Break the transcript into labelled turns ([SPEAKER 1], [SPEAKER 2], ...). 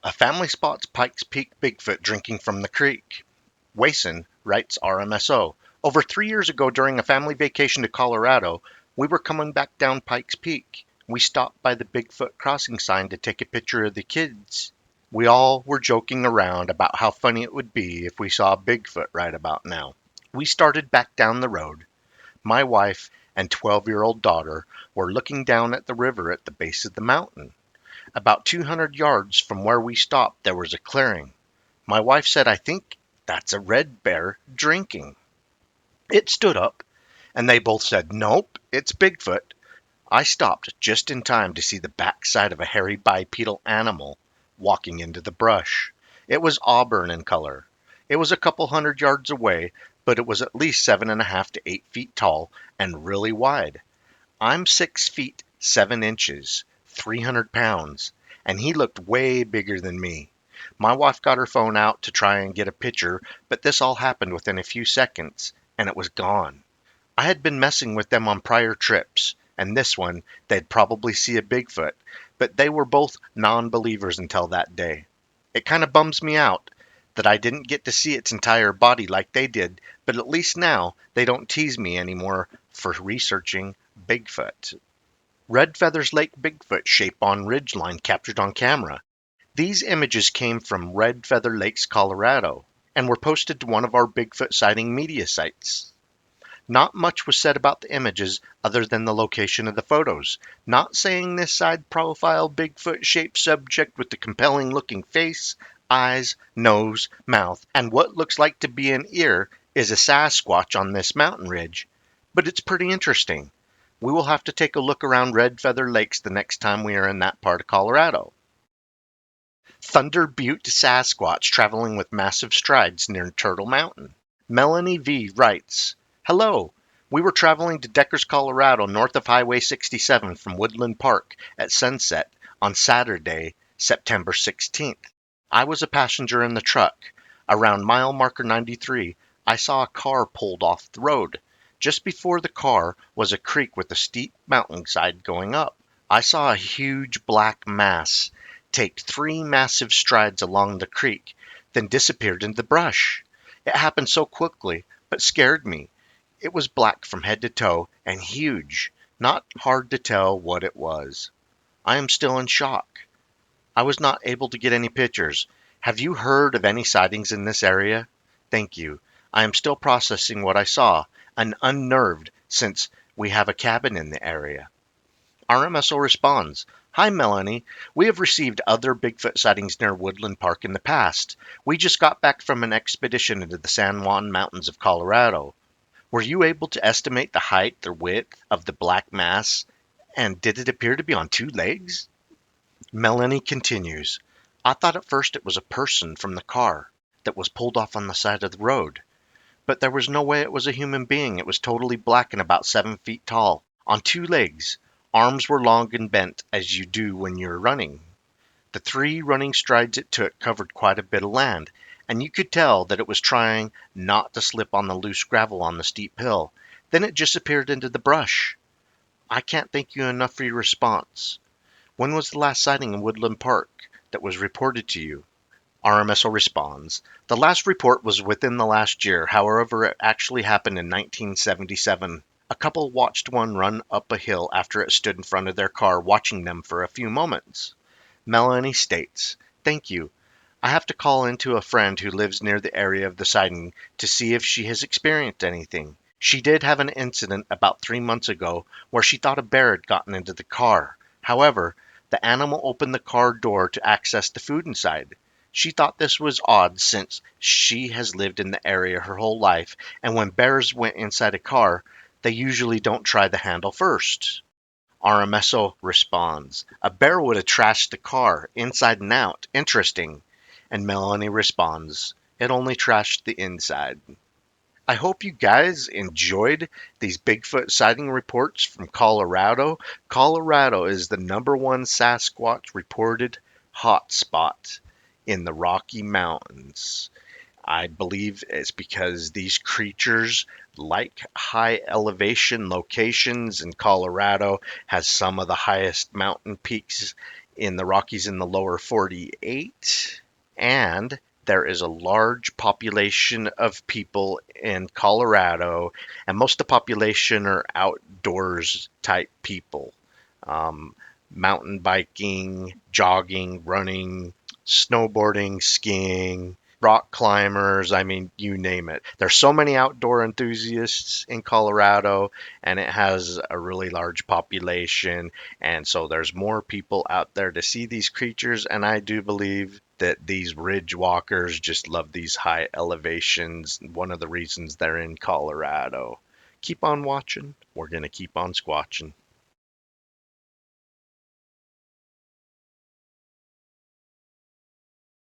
[SPEAKER 1] A family spots Pikes Peak Bigfoot drinking from the creek. Wason writes RMSO. Over 3 years ago, during a family vacation to Colorado, we were coming back down Pikes Peak. We stopped by the Bigfoot crossing sign to take a picture of the kids. We all were joking around about how funny it would be if we saw Bigfoot right about now. We started back down the road. My wife and 12-year-old daughter were looking down at the river at the base of the mountain. About 200 yards from where we stopped, there was a clearing. My wife said, "I think that's a red bear drinking." It stood up, and they both said, "Nope, it's Bigfoot." I stopped just in time to see the backside of a hairy bipedal animal walking into the brush. It was auburn in color. It was a couple hundred yards away, but it was at least 7.5 to 8 feet tall and really wide. I'm 6 feet 7 inches, 300 pounds, and he looked way bigger than me. My wife got her phone out to try and get a picture, but this all happened within a few seconds, and it was gone. I had been messing with them on prior trips, and this one, they'd probably see a Bigfoot, but they were both non-believers until that day. It kind of bums me out that I didn't get to see its entire body like they did, but at least now they don't tease me anymore for researching Bigfoot. Red Feathers Lake Bigfoot shape on ridgeline captured on camera. These images came from Red Feather Lakes, Colorado, and were posted to one of our Bigfoot sighting media sites. Not much was said about the images other than the location of the photos. Not saying this side profile Bigfoot shaped subject with the compelling looking face, eyes, nose, mouth, and what looks like to be an ear is a Sasquatch on this mountain ridge, but it's pretty interesting. We will have to take a look around Red Feather Lakes the next time we are in that part of Colorado. Thunder Butte Sasquatch traveling with massive strides near Turtle Mountain. Melanie V. writes, "Hello. We were traveling to Deckers, Colorado, north of Highway 67 from Woodland Park at sunset on Saturday, September 16th. I was a passenger in the truck. Around mile marker 93, I saw a car pulled off the road. Just before the car was a creek with a steep mountainside going up. I saw a huge black mass take 3 massive strides along the creek, then disappeared into the brush. It happened so quickly, but scared me. It was black from head to toe and huge, not hard to tell what it was. I am still in shock. I was not able to get any pictures. Have you heard of any sightings in this area? Thank you. I am still processing what I saw, and unnerved since we have a cabin in the area." RMSO responds, "Hi Melanie, we have received other Bigfoot sightings near Woodland Park in the past. We just got back from an expedition into the San Juan Mountains of Colorado. Were you able to estimate the height or width of the black mass, and did it appear to be on 2 legs?" Melanie continues, "I thought at first it was a person from the car that was pulled off on the side of the road, but there was no way it was a human being. It was totally black and about 7 feet tall, on 2 legs. Arms were long and bent, as you do when you're running. The 3 running strides it took covered quite a bit of land, and you could tell that it was trying not to slip on the loose gravel on the steep hill. Then it disappeared into the brush. I can't thank you enough for your response. When was the last sighting in Woodland Park that was reported to you?" RMSO responds, "The last report was within the last year. However, it actually happened in 1977. A couple watched one run up a hill after it stood in front of their car, watching them for a few moments." Melanie states, "Thank you. I have to call into a friend who lives near the area of the sighting to see if she has experienced anything. She did have an incident about 3 months ago where she thought a bear had gotten into the car. However, the animal opened the car door to access the food inside. She thought this was odd since she has lived in the area her whole life, and when bears went inside a car, they usually don't try the handle first." RMSO responds, "A bear would have trashed the car inside and out. Interesting." And Melanie responds, "It only trashed the inside." I hope you guys enjoyed these Bigfoot sighting reports from Colorado. Colorado is the #1 Sasquatch reported hotspot in the Rocky Mountains. I believe it's because these creatures like high elevation locations, and Colorado has some of the highest mountain peaks in the Rockies in the lower 48, and there is a large population of people in Colorado, and most of the population are outdoors type people. Um, Mountain biking, jogging, running, snowboarding, skiing, rock climbers. I mean, you name it. There's so many outdoor enthusiasts in Colorado, and it has a really large population. And so there's more people out there to see these creatures. And I do believe that these ridge walkers just love these high elevations. One of the reasons they're in Colorado. Keep on watching. We're going to keep on squatching.